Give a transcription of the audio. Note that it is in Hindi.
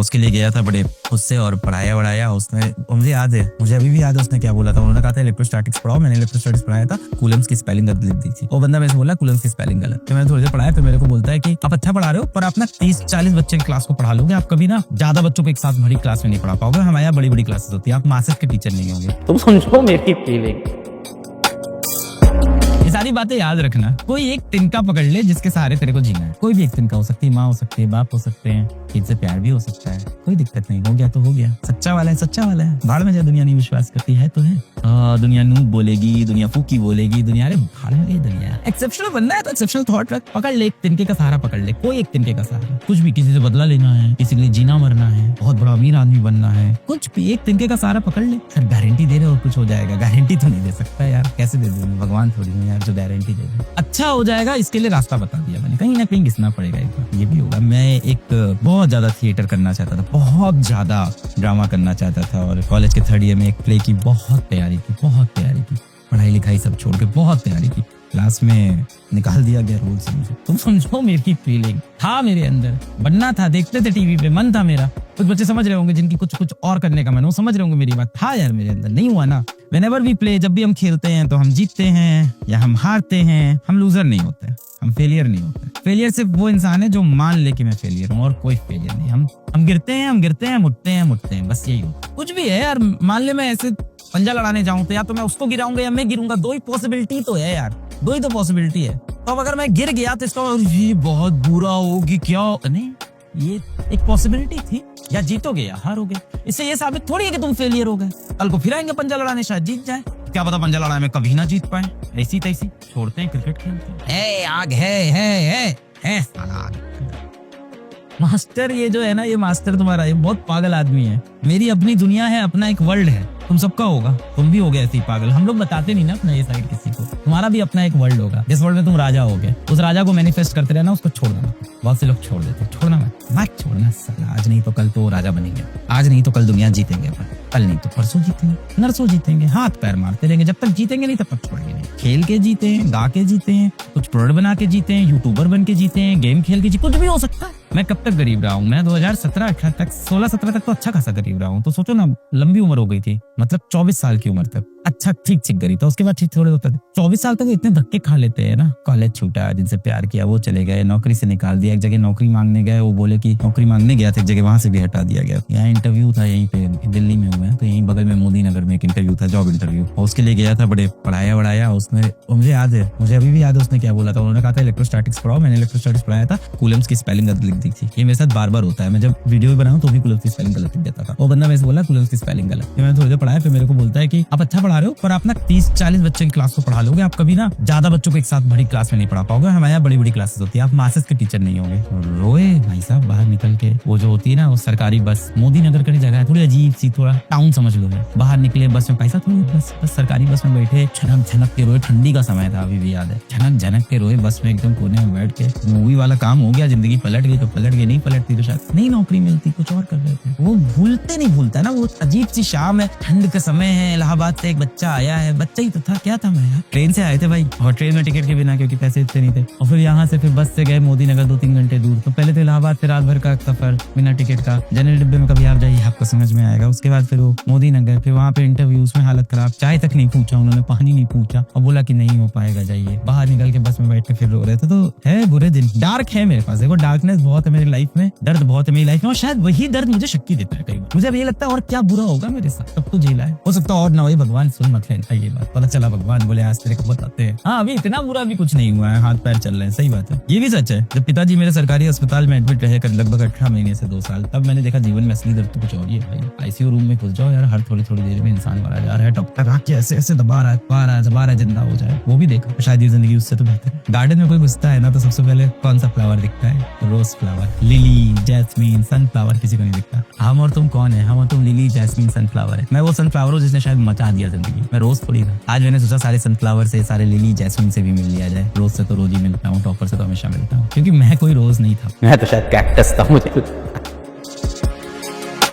उसके लिए गया था बड़े उससे और पढ़ाया उसने। मुझे याद है, मुझे अभी भी याद है उसने क्या बोला था। उन्होंने कहा था इलेक्ट्रोस्टैटिक्स पढ़ाओ। मैंने इलेक्ट्रोस्टैटिक्स पढ़ाया था, कूलम्स की स्पेलिंग गलत लिख दी थी। वो बंदा मेरे से बोला कूलम्स की स्पेलिंग गलत। तो मैंने थोड़ी देर पढ़ाया, फिर मेरे को बोलता है कि आप अच्छा पढ़ा रहे हो, पर आप ना 30-40 बच्चे की क्लास को पढ़ा लोगे, आप कभी ना ज्यादा बच्चों को एक साथ बड़ी क्लास में नहीं पढ़ा पाओगे। हमारे यहाँ बड़ी बड़ी क्लासेस होती है, आप मास्टर्स के टीचर नहीं होंगे। तुम समझो मेरी फीलिंग। ये सारी बातें याद रखना। कोई एक तिनका पकड़ ले जिसके सहारे तेरे को जीना है। कोई भी एक तिनका हो सकती है, माँ हो सकती है, बाप हो सकते हैं, इनसे प्यार भी हो सकता है, कोई दिक्कत नहीं। हो गया तो हो गया, सच्चा वाला है सच्चा वाला है। भाड़ में जाए, दुनिया नहीं विश्वास करती है तो है। दुनिया नूब बोलेगी, दुनिया फूकी बोलेगी, दुनिया अरे भाड़ में गई दुनिया। एक्सेप्शनल बनना है तो एक्सेप्शनल थॉट रख, पकड़ ले, एक तिनके का सहारा पकड़ ले, कोई एक तिनके का सहारा। कुछ भी, किसी से बदला लेना है, किसी के लिए जीना मरना है, बहुत बड़ा अमीर आदमी बनना है, कुछ भी एक तिनके का सहारा पकड़ ले। सर गारंटी दे रहे हो कुछ हो जाएगा? गारंटी तो नहीं दे सकता यार, कैसे दे दूं? भगवान थोड़ी हूँ यार जो गारंटी दे दे। अच्छा हो जाएगा इसके लिए रास्ता बता दिया मैंने, कहीं ना कहीं घिसना पड़ेगा एक बार, ये भी होगा। मैं एक बहुत ज्यादा थिएटर करना चाहता था, बहुत ज्यादा ड्रामा करना चाहता था, और कॉलेज के 3rd ईयर में एक प्ले की बहुत तैयारी की, पढ़ाई लिखाई सब छोड़ के बहुत तैयारी की। क्लास में निकाल दिया गया रोल से मुझे। तुम समझो मेरी फीलिंग। था मेरे अंदर, बनना था, देखते थे टीवी पे, मन था मेरा। कुछ बच्चे समझ रहे होंगे जिनकी कुछ और करने का मन, वो समझ रहे होंगे मेरी बात। था यार मेरे अंदर, नहीं हुआ ना। Whenever we play, जब भी हम खेलते हैं तो हम जीतते हैं या हम हारते हैं, हम लूजर नहीं होते, हम फेलियर नहीं होते। फेलियर सिर्फ वो इंसान है जो मान ले कि मैं फेलियर हूँ, और कोई फेलियर नहीं। हम गिरते हैं, मुड़ते हैं, बस यही हो। कुछ भी है यार, मान ले मैं ऐसे पंजा लड़ाने जाऊं तो या तो मैं उसको गिराऊंगा या मैं गिरूंगा, दो ही पॉसिबिलिटी तो है यार, दो ही तो पॉसिबिलिटी है। तो अब अगर मैं गिर गया तो इसका ये बहुत बुरा होगी क्या? नहीं, ये एक पॉसिबिलिटी थी, या जीतोगे या हारोगे। इससे ये साबित थोड़ी है कि तुम फेलियर हो गए। कल को फिर आएंगे पंजा लड़ाने, शायद जीत जाए, क्या पता पंजा लड़ाने में कभी ना जीत पाए। ऐसी तैसी छोड़ते हैं, क्रिकेट खेलते हैं। आग है साला आग। मास्टर ये जो है ना, ये मास्टर तुम्हारा, ये बहुत पागल आदमी है। मेरी अपनी दुनिया है, अपना एक वर्ल्ड है। तुम सबका होगा, तुम भी हो गए ऐसे ही पागल। हम लोग बताते नहीं ना अपना ये साइड किसी को। तुम्हारा भी अपना एक वर्ल्ड होगा, जिस वर्ल्ड में तुम राजा हो गए। उस राजा को मैनिफेस्ट करते रहना, उसको छोड़ना मत। बहुत से लोग छोड़ देते, छोड़ना मत छोड़ना साला। आज नहीं तो कल तो राजा बनेंगे, आज नहीं तो कल दुनिया जीतेंगे अपन, कल नहीं तो परसों जीतेंगे, नरसों जीतेंगे, हाथ पैर मारते रहेंगे। जब तक जीतेंगे नहीं तब तक छोड़ेंगे नहीं। खेल के जीते हैं, गा के जीते हैं, कुछ प्रोडक्ट बना के जीते हैं, यूट्यूबर बन के जीते हैं, गेम खेल के जीते, कुछ भी हो सकता है। मैं कब तक गरीब रहा हूँ? मैं 2017-18 तक, 16-17 तक तो अच्छा खासा गरीब रहा हूँ। तो सोचो ना, लंबी उम्र हो गई थी, मतलब 24 साल की उम्र तक अच्छा ठीक गरीब था। उसके बाद ठीक थोड़े होता था। 24 साल तक इतने धक्के खा लेते हैं ना। कॉलेज छूटा, जिनसे प्यार किया वो चले गए, नौकरी से निकाल दिया, एक जगह नौकरी मांगने गए, वो बोले कि नौकरी मांगने गया था एक जगह, वहां से भी हटा दिया गया। यहाँ इंटरव्यू था, यहीं पे दिल्ली में हुआ है, तो यहीं बगल में मोदी नगर में एक इंटरव्यू था, जॉब इंटरव्यू। उसके लिए गया था, बड़े पढ़ाया उसने। मुझे याद है, मुझे अभी भी याद है उसने क्या बोला था। उन्होंने कहा था इलेक्ट्रोस्टैटिक्स पढ़ाओ। मैंने इलेक्ट्रोस्टैटिक्स पढ़ाया था, कूलम्स की स्पेलिंग गलत लिख दी थी। ये मेरे साथ बार होता है, मैं जब वीडियो बनाऊं तो भी कूलम्स की स्पेलिंग गलत लिख देता था। वो बंदा मेरे से बोला कूलम्स की स्पेलिंग गलत। फिर मैंने थोड़ी देर पढ़ाया, फिर मेरे को बोलता है कि आप अच्छा पढ़ा रहे हो, पर आप ना 30-40 बच्चे की क्लास को पढ़ा लोगे, आप कभी ना ज्यादा बच्चों को एक साथ बड़ी क्लास में नहीं पढ़ा पाओगे। हमारे यहाँ बड़ी बड़ी क्लासेस होती है, आप मास्टर्स के टीचर नहीं होंगे। रोए भाई साहब बाहर निकल के। वो जो होती है ना, वो सरकारी बस, मोदी नगर की जगह है, थोड़ी अजीब सी, थोड़ा टाउन समझ लो। बाहर निकले, बस में पैसा थोड़ी, बस सरकारी बस में बैठे, झनक के रोए। ठंडी का समय था, अभी भी याद है। झनक के रोए बस में, एकदम कोने में बैठ के। मूवी वाला काम हो गया, जिंदगी पलट गई तो पलट गई, नहीं पलटती तो शायद नहीं नौकरी मिलती, कुछ और कर रहे थे। वो नहीं भूलता ना, वो अजीब सी शाम है, ठंड का समय है, इलाहाबाद से एक बच्चा आया है। बच्चा ही तो था, क्या था मैं यार, ट्रेन से आए थे भाई, और ट्रेन में टिकट के बिना, क्योंकि पैसे इतने नहीं थे। और फिर यहाँ से फिर बस से गए मोदी नगर, 2-3 घंटे दूर। तो पहले तो इलाहाबाद, फिर रात भर का सफर बिना टिकट का, जनरल डिब्बे में। कभी आप जाइए, आपको समझ में आएगा। उसके बाद फिर वो मोदी नगर, फिर वहाँ पे इंटरव्यू, उसमें हालत खराब। चाय तक नहीं पूछा उन्होंने, पानी नहीं पूछा, और बोला कि नहीं हो पाएगा, जाइए। बाहर निकल के बस में बैठ के फिर रो रहे थे। तो है बुरे दिन, डार्क है मेरे पास। देखो डार्कनेस बहुत है मेरी लाइफ में, दर्द बहुत है मेरी लाइफ में, और शायद वही दर्द मुझे शक्ति देता है कई बार। मुझे अब ये लगता है और क्या बुरा होगा मेरे साथ, तब तो झेला है। हो सकता है और ना हो, भगवान सुन मत लेना ये बात। पता चला भगवान बोले आज तेरे को बताते हैं। हाँ, अभी इतना बुरा भी कुछ नहीं हुआ है, हाथ पैर चल रहे हैं, सही बात है। ये भी सच है, जब पिताजी मेरे सरकारी अस्पताल में एडमिट रहे कर लगभग 18 महीने से 2 साल, तब मैंने देखा जीवन में असली दर्द तो कुछ और ही है भाई। आईसीयू रूम में घुस जाओ यार, हर थोड़ी देर में इंसान मारा जा रहा है, डॉक्टर आके ऐसे दबा रहा है जिंदा हो जाए, वो भी देखा। शायद ये जिंदगी उससे तो बेहतर है। गार्डन में कोई घुसता है ना, तो सबसे पहले कौन सा फ्लावर दिखता है? Rose flower, lily, jasmine, sunflower, किसी को नहीं दिखता। हम और तुम कौन है? हम और तुम लिली, जैस्मीन, सनफ्लावर है। मैं वो सनफ्लावर हूँ जिसने शायद मचा दिया जिंदगी। मैं रोज थोड़ी था। आज मैंने सोचा सारे सनफ्लावर से, सारे लिली, जैस्मीन से भी मिल लिया जाए। रोज से तो रोज ही मिलता हूँ, टॉपर से तो हमेशा मिलता हूँ, क्योंकि मैं कोई रोज नहीं था। मैं तो शायद कैक्टस था, मुझे